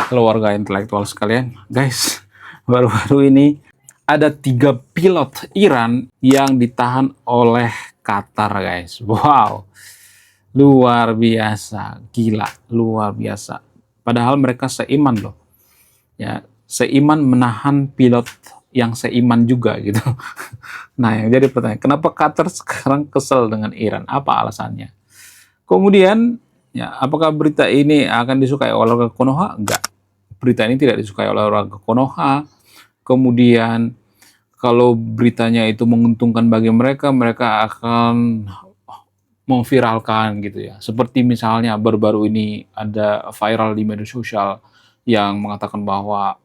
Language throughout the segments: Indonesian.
Keluarga intelektual sekalian, guys, baru-baru ini ada 3 pilot Iran yang ditahan oleh Qatar, guys. Wow, luar biasa, gila, luar biasa. Padahal mereka seiman loh, ya, seiman menahan pilot yang seiman juga gitu. Nah, yang jadi pertanyaan, kenapa Qatar sekarang kesel dengan Iran? Apa alasannya? Kemudian, ya, apakah berita ini akan disukai oleh warga Konoha? Enggak. Berita ini tidak disukai oleh warga Konoha. Kemudian, kalau beritanya itu menguntungkan bagi mereka, mereka akan memviralkan gitu ya. Seperti misalnya baru-baru ini ada viral di media sosial yang mengatakan bahwa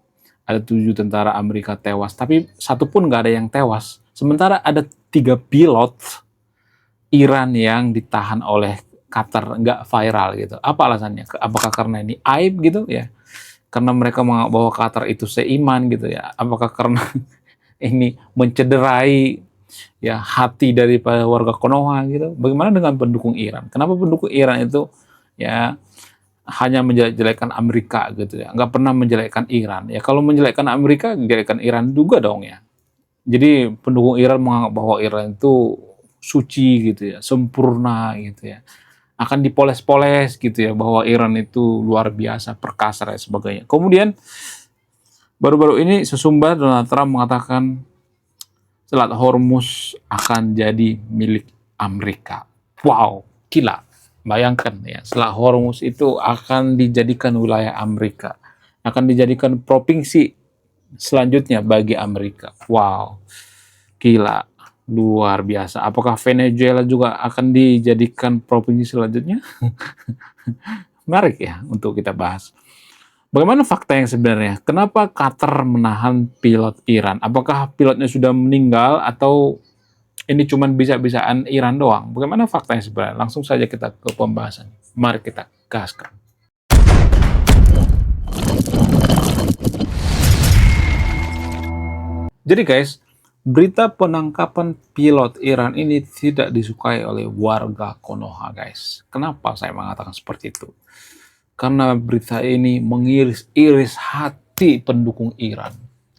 ada 7 tentara Amerika tewas, tapi satu pun nggak ada yang tewas. Sementara ada 3 pilot Iran yang ditahan oleh Qatar, nggak viral gitu. Apa alasannya? Apakah karena ini aib gitu ya? Karena mereka menganggap bahwa Qatar itu seiman gitu ya? Apakah karena ini mencederai ya hati daripada warga Konoha gitu? Bagaimana dengan pendukung Iran? Kenapa pendukung Iran itu ya hanya menjelek-jelekan Amerika gitu ya? Nggak pernah menjelekkan Iran. Ya kalau menjelekkan Amerika, menjelekkan Iran juga dong ya. Jadi pendukung Iran menganggap bahwa Iran itu suci gitu ya, sempurna gitu ya, akan dipoles-poles gitu ya, bahwa Iran itu luar biasa, perkasa dan sebagainya. Kemudian baru-baru ini sesumbar Donald Trump mengatakan Selat Hormuz akan jadi milik Amerika. Wow, gila. Bayangkan ya, Selat Hormuz itu akan dijadikan wilayah Amerika, akan dijadikan provinsi selanjutnya bagi Amerika. Wow, gila, luar biasa. Apakah Venezuela juga akan dijadikan provinsi selanjutnya? Menarik ya untuk kita bahas. Bagaimana fakta yang sebenarnya? Kenapa Qatar menahan pilot Iran? Apakah pilotnya sudah meninggal atau ini cuma bisa-bisaan Iran doang? Bagaimana fakta yang sebenarnya? Langsung saja kita ke pembahasan. Mari kita gaskan. Jadi guys, berita penangkapan pilot Iran ini tidak disukai oleh warga Konoha, guys. Kenapa saya mengatakan seperti itu? Karena berita ini mengiris-iris hati pendukung Iran.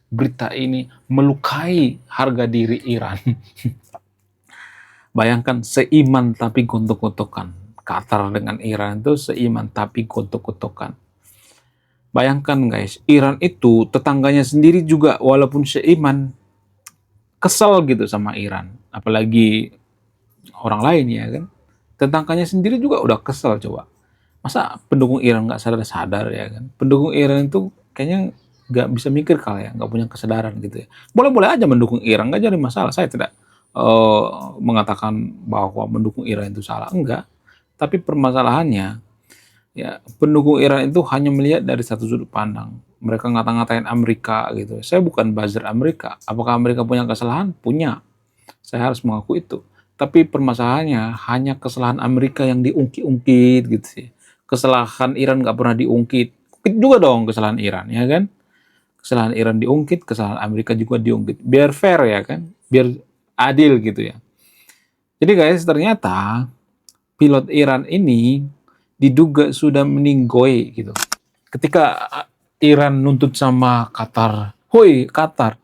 Berita ini melukai harga diri Iran. Bayangkan seiman tapi gontok-gontokan. Qatar dengan Iran itu seiman tapi gontok-gontokan. Bayangkan guys, Iran itu tetangganya sendiri juga walaupun seiman, kesel gitu sama Iran. Apalagi orang lain ya kan. Tetangganya sendiri juga udah kesel coba. Masa pendukung Iran nggak sadar-sadar ya kan? Pendukung Iran itu kayaknya nggak bisa mikir kali ya, nggak punya kesadaran gitu ya. Boleh-boleh aja mendukung Iran, nggak jadi masalah. Saya tidak mengatakan bahwa mendukung Iran itu salah, enggak. Tapi permasalahannya, ya pendukung Iran itu hanya melihat dari satu sudut pandang. Mereka ngata-ngatain Amerika gitu. Saya bukan buzzer Amerika. Apakah Amerika punya kesalahan? Punya. Saya harus mengaku itu. Tapi permasalahannya hanya kesalahan Amerika yang diungkit-ungkit gitu sih. Kesalahan Iran nggak pernah diungkit. Ungkit juga dong kesalahan Iran, ya kan? Kesalahan Iran diungkit, kesalahan Amerika juga diungkit. Biar fair ya kan? Biar adil gitu ya. Jadi guys, ternyata pilot Iran ini diduga sudah meninggoy gitu. Ketika Iran nuntut sama Qatar, "Hoi Qatar,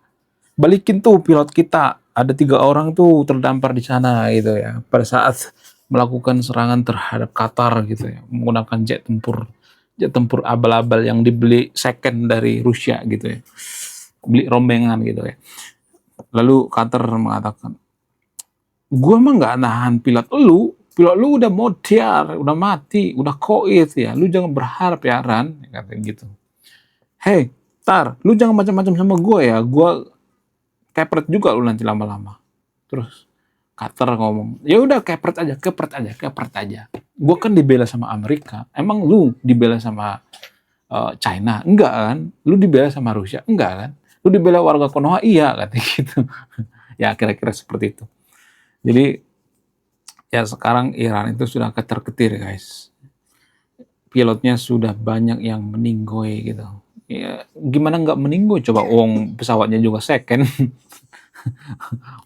balikin tuh pilot kita. Ada 3 orang tuh terdampar di sana gitu ya. Pada saat melakukan serangan terhadap Qatar gitu ya, menggunakan jet tempur abal-abal yang dibeli second dari Rusia gitu ya, beli rombengan gitu ya. Lalu Qatar mengatakan, gue emang nggak nahan pilot lu udah modiar, udah mati, udah koit ya, lu jangan berharap ya Ran, kata gitu. Hey, Tar, lu jangan macam-macam sama gue ya, gue kepret juga lu nanti lama-lama. Terus Qatar ngomong, ya udah kepret aja. Gue kan dibela sama Amerika, emang lu dibela sama China? Enggak kan? Lu dibela sama Rusia? Enggak kan? Lu dibela warga Konoha? Iya, katanya gitu. Ya kira-kira seperti itu. Jadi ya sekarang Iran itu sudah ketar-ketir guys. Pilotnya sudah banyak yang meninggoy gitu. Ya, gimana nggak meninggoy? Coba pesawatnya juga second.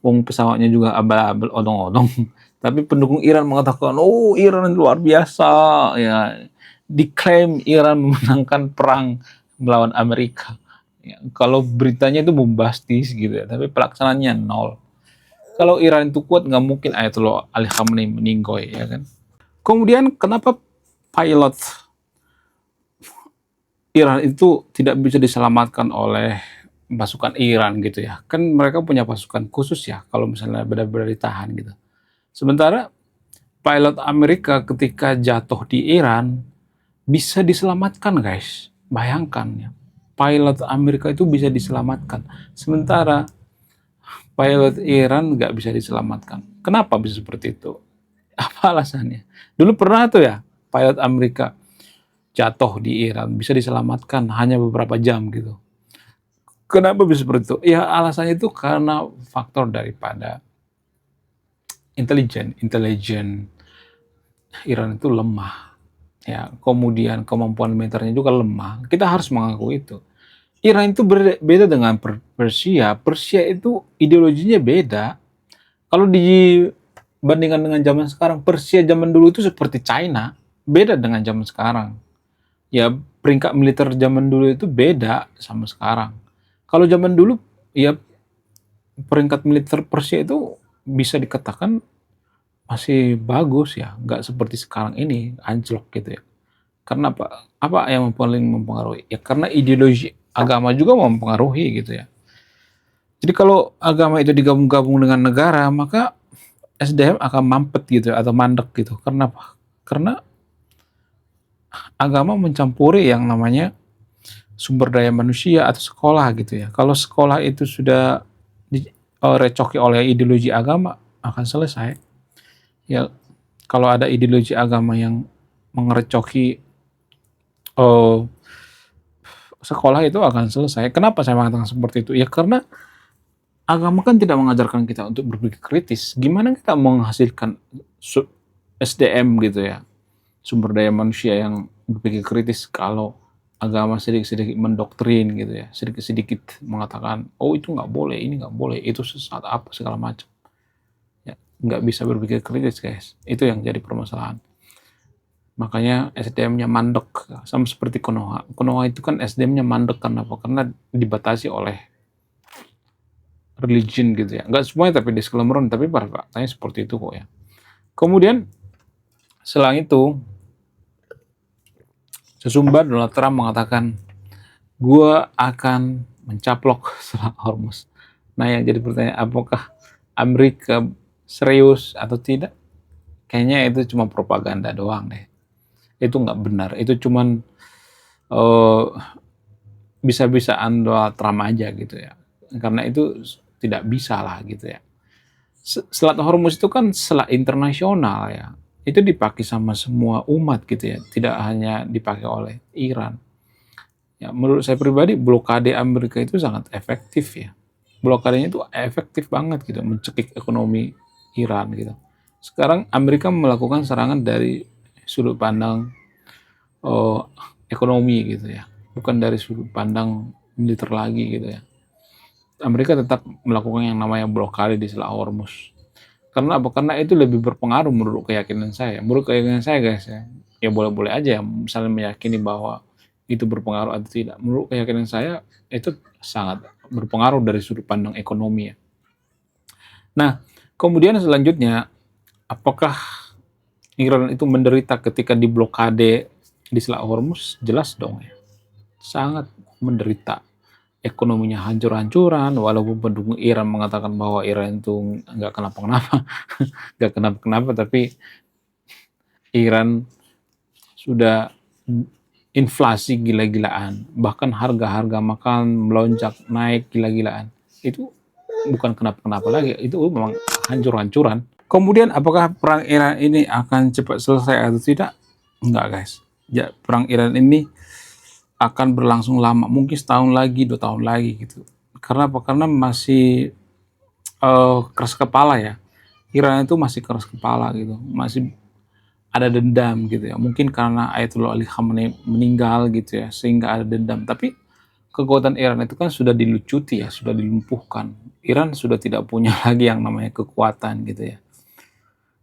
Pesawatnya juga abal-abal odong-odong. Tapi pendukung Iran mengatakan, oh Iran luar biasa. Ya, diklaim Iran memenangkan perang melawan Amerika. Ya, kalau beritanya itu bombastis gitu ya, tapi pelaksanaannya nol. Kalau Iran itu kuat, nggak mungkin Ayatollah Ali Khamenei meninggoy, ya kan? Kemudian kenapa pilot Iran itu tidak bisa diselamatkan oleh pasukan Iran gitu ya? Kan mereka punya pasukan khusus ya, kalau misalnya benar-benar ditahan gitu. Sementara pilot Amerika ketika jatuh di Iran bisa diselamatkan, guys. Bayangkan ya, pilot Amerika itu bisa diselamatkan. Sementara pilot Iran nggak bisa diselamatkan. Kenapa bisa seperti itu? Apa alasannya? Dulu pernah tuh ya, pilot Amerika jatuh di Iran, bisa diselamatkan hanya beberapa jam gitu. Kenapa bisa seperti itu? Ya alasannya itu karena faktor daripada intelijen Iran itu lemah. Ya, kemudian kemampuan militernya juga lemah. Kita harus mengakui itu. Iran itu beda dengan Persia. Persia itu ideologinya beda. Kalau dibandingkan dengan zaman sekarang, Persia zaman dulu itu seperti China, beda dengan zaman sekarang. Ya, peringkat militer zaman dulu itu beda sama sekarang. Kalau zaman dulu, ya peringkat militer Persia itu bisa dikatakan masih bagus ya, nggak seperti sekarang ini anjlok gitu ya. Karena apa? Apa yang paling mempengaruhi? Ya karena ideologi agama juga mempengaruhi gitu ya. Jadi kalau agama itu digabung-gabung dengan negara, maka SDM akan mampet gitu ya, atau mandek gitu. Karena apa? Karena agama mencampuri yang namanya sumber daya manusia atau sekolah gitu ya. Kalau sekolah itu sudah direcoki oleh ideologi agama, akan selesai. Ya, kalau ada ideologi agama yang mengerecoki sekolah, itu akan selesai. Kenapa saya mengatakan seperti itu? Ya karena agama kan tidak mengajarkan kita untuk berpikir kritis. Gimana kita menghasilkan SDM gitu ya, sumber daya manusia yang berpikir kritis, kalau agama sedikit-sedikit mendoktrin gitu ya, sedikit-sedikit mengatakan, oh itu nggak boleh, ini nggak boleh, itu sesat apa segala macam. Ya, nggak bisa berpikir kritis, guys. Itu yang jadi permasalahan. Makanya SDM-nya mandek, sama seperti Konoha. Konoha itu kan SDM-nya mandek karena apa? Karena dibatasi oleh religion gitu ya. Nggak semuanya tapi disclaimer, tapi pada faktanya seperti itu kok ya. Kemudian setelah itu, sesumbar Donald Trump mengatakan, gua akan mencaplok Selat Hormuz. Nah yang jadi pertanyaan, apakah Amerika serius atau tidak? Kayaknya itu cuma propaganda doang deh. Itu nggak benar. Itu cuman bisa-bisaan Donald Trump aja gitu ya. Karena itu tidak bisa lah gitu ya. Selat Hormuz itu kan selat internasional ya. Itu dipakai sama semua umat gitu ya. Tidak hanya dipakai oleh Iran. Ya, menurut saya pribadi blokade Amerika itu sangat efektif ya. Blokadenya itu efektif banget gitu, mencekik ekonomi Iran gitu. Sekarang Amerika melakukan serangan dari sudut pandang ekonomi gitu ya, bukan dari sudut pandang militer lagi gitu ya. Amerika tetap melakukan yang namanya blokade di Selat Hormuz. Karena apa? Karena itu lebih berpengaruh menurut keyakinan saya. Menurut keyakinan saya, guys ya, ya boleh-boleh aja ya, misalnya meyakini bahwa itu berpengaruh atau tidak. Menurut keyakinan saya itu sangat berpengaruh dari sudut pandang ekonomi ya. Nah, kemudian selanjutnya, apakah Iran itu menderita ketika diblokade di Selat Hormuz? Jelas dong ya. Sangat menderita. Ekonominya hancur-hancuran, walaupun pendukung Iran mengatakan bahwa Iran itu nggak kenapa-kenapa, nggak kenapa-kenapa, tapi Iran sudah inflasi gila-gilaan, bahkan harga-harga makan melonjak naik gila-gilaan. Itu bukan kenapa-kenapa lagi, itu memang hancur-hancuran. Kemudian apakah perang Iran ini akan cepat selesai atau tidak? Enggak, guys. Ya, perang Iran ini akan berlangsung lama, mungkin setahun lagi, 2 tahun lagi gitu. Karena apa? Karena masih keras kepala ya. Iran itu masih keras kepala gitu, masih ada dendam gitu ya. Mungkin karena Ayatollah Ali Khamenei meninggal gitu ya, sehingga ada dendam. Tapi kekuatan Iran itu kan sudah dilucuti ya, sudah dilumpuhkan. Iran sudah tidak punya lagi yang namanya kekuatan gitu ya.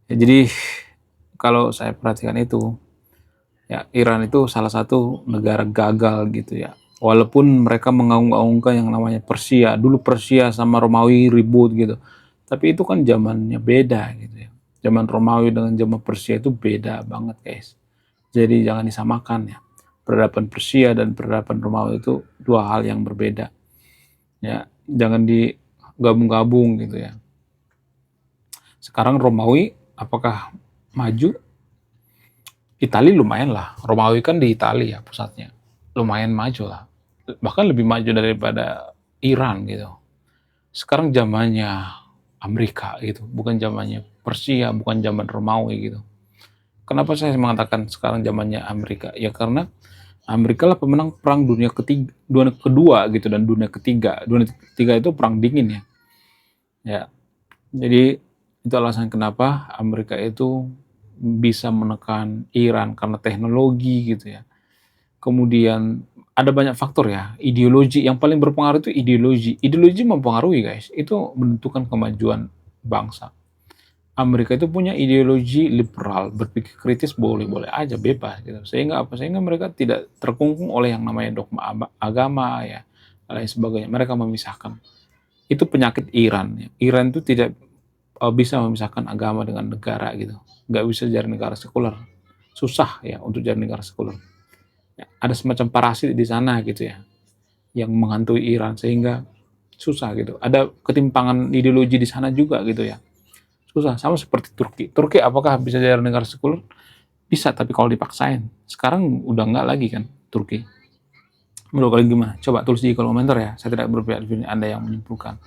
Ya jadi kalau saya perhatikan itu, ya Iran itu salah satu negara gagal gitu ya. Walaupun mereka mengaung-aungkan yang namanya Persia, dulu Persia sama Romawi ribut gitu. Tapi itu kan zamannya beda gitu ya. Zaman Romawi dengan zaman Persia itu beda banget guys. Jadi jangan disamakan ya. Peradaban Persia dan peradaban Romawi itu dua hal yang berbeda. Ya, jangan digabung-gabung gitu ya. Sekarang Romawi apakah maju? Italia lumayan lah. Romawi kan di Italia pusatnya. Lumayan maju lah. Bahkan lebih maju daripada Iran gitu. Sekarang zamannya Amerika gitu, bukan zamannya Persia, bukan zaman Romawi gitu. Kenapa saya mengatakan sekarang zamannya Amerika? Ya karena Amerika lah pemenang perang dunia kedua gitu dan dunia ketiga. Dunia ketiga itu perang dingin ya. Ya, jadi itu alasan kenapa Amerika itu bisa menekan Iran karena teknologi gitu ya. Kemudian ada banyak faktor ya, ideologi yang paling berpengaruh itu ideologi. Ideologi mempengaruhi guys, itu menentukan kemajuan bangsa. Amerika itu punya ideologi liberal, berpikir kritis boleh-boleh aja, bebas gitu. Sehingga apa? Sehingga mereka tidak terkungkung oleh yang namanya dogma agama ya, dan lain sebagainya. Mereka memisahkan. Itu penyakit Iran. Ya. Iran itu tidak bisa memisahkan agama dengan negara gitu. Nggak bisa jadi negara sekuler. Susah ya untuk jadi negara sekuler. Ya, ada semacam parasit di sana gitu ya, yang menghantui Iran sehingga susah gitu. Ada ketimpangan ideologi di sana juga gitu ya. Susah, sama seperti Turki. Turki apakah bisa jadi negara sekuler? Bisa, tapi kalau dipaksain. Sekarang udah nggak lagi kan Turki. Menurut kalian gimana? Coba tulis di kolom komentar ya. Saya tidak berpihak di sini, Anda yang menyimpulkan.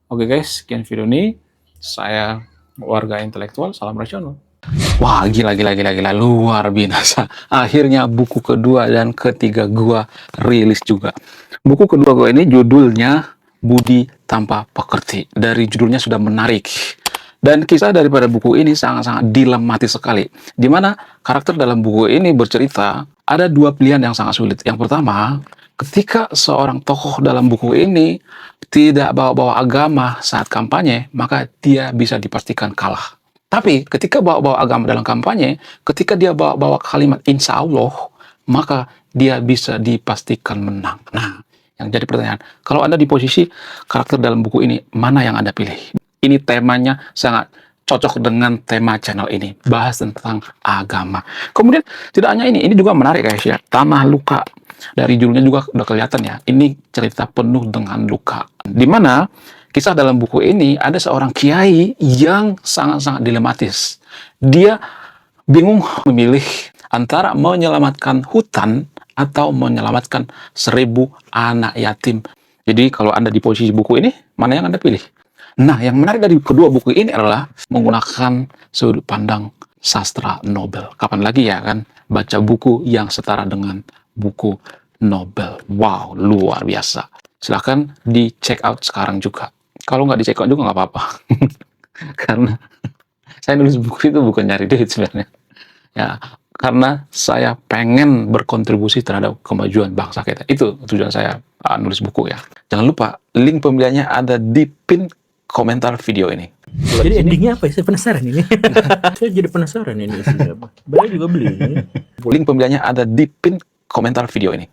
Oke guys, sekian video ini. Saya warga intelektual, salam rasional. Wah, gila, luar biasa. Akhirnya buku kedua dan ketiga gua rilis juga. Buku kedua gua ini judulnya Budi Tanpa Pekerti. Dari judulnya sudah menarik. Dan kisah daripada buku ini sangat-sangat dilematis sekali. Di mana karakter dalam buku ini bercerita, ada dua pilihan yang sangat sulit. Yang pertama, ketika seorang tokoh dalam buku ini tidak bawa-bawa agama saat kampanye, maka dia bisa dipastikan kalah. Tapi ketika bawa-bawa agama dalam kampanye, ketika dia bawa-bawa kalimat insya Allah, maka dia bisa dipastikan menang. Nah, yang jadi pertanyaan, kalau Anda di posisi karakter dalam buku ini, mana yang Anda pilih? Ini temanya sangat cocok dengan tema channel ini, bahas tentang agama. Kemudian tidak hanya ini juga menarik guys ya, Tanah Luka. Dari judulnya juga udah kelihatan ya, ini cerita penuh dengan luka. Dimana kisah dalam buku ini ada seorang kiai yang sangat-sangat dilematis. Dia bingung memilih antara menyelamatkan hutan atau menyelamatkan 1000 anak yatim. Jadi kalau Anda di posisi buku ini, mana yang Anda pilih? Nah, yang menarik dari kedua buku ini adalah menggunakan sudut pandang sastra Nobel. Kapan lagi ya kan baca buku yang setara dengan buku Nobel. Wow, luar biasa. Silahkan di check out sekarang juga. Kalau nggak di check out juga nggak apa-apa. Karena saya nulis buku itu bukan nyari duit sebenarnya. Ya, karena saya pengen berkontribusi terhadap kemajuan bangsa kita. Itu tujuan saya nulis buku ya. Jangan lupa, link pembeliannya ada di pin komentar video ini. Jadi endingnya apa ya? Saya penasaran ini. Saya jadi penasaran ini isinya apa. Beliau juga beli. Link pembeliannya ada di pin komentar video ini.